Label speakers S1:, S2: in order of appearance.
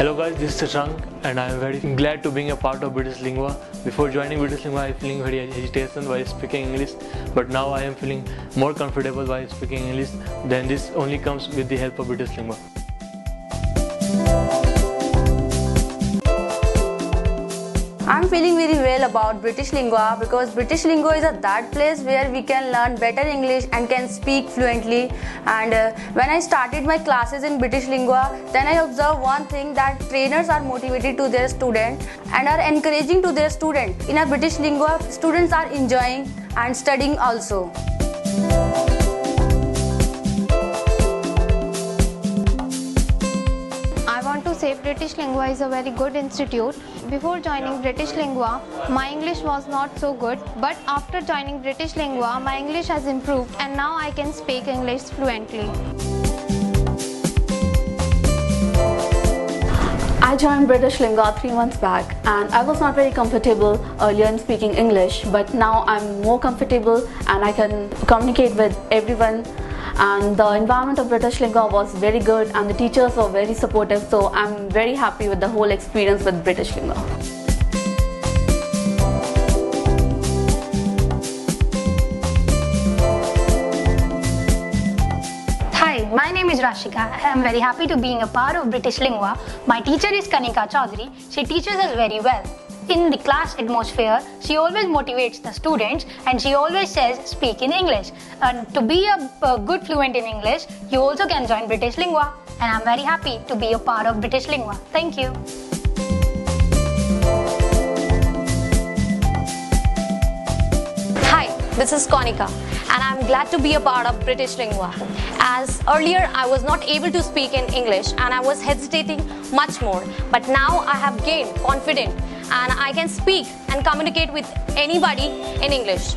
S1: Hello guys, this is Shashank and I am very glad to being a part of British Lingua. Before joining British Lingua, I was feeling very hesitation while speaking English, but now I am feeling more comfortable while speaking English. Then this only comes with the help of British Lingua.
S2: I'm feeling very well about British Lingua because British Lingua is that place where we can learn better English and can speak fluently. And when I started my classes in British Lingua, then I observed one thing, that trainers are motivated to their student and are encouraging to their student. In a British Lingua, students are enjoying and studying also.
S3: British Lingua is a very good institute. Before joining British Lingua, my English was not so good, but after joining British Lingua, my English has improved and now I can speak English fluently.
S4: I joined British Lingua 3 months back and I was not very comfortable earlier in speaking English, but now I'm more comfortable and I can communicate with everyone. And the environment of British Lingua was very good and the teachers were very supportive, so I'm very happy with the whole experience with British Lingua.
S5: Hi, my name is Rashika. I am very happy to being a part of British Lingua. My teacher is Kanika Chaudhary. She teaches us very well. In the class atmosphere, she always motivates the students and she always says speak in English. And to be a good fluent in English, you also can join British Lingua. And I'm very happy to be a part of British Lingua. Thank you.
S6: Hi, this is Kanika and I'm glad to be a part of British Lingua. As earlier I was not able to speak in English and I was hesitating much more, but now I have gained confidence and I can speak and communicate with anybody in English.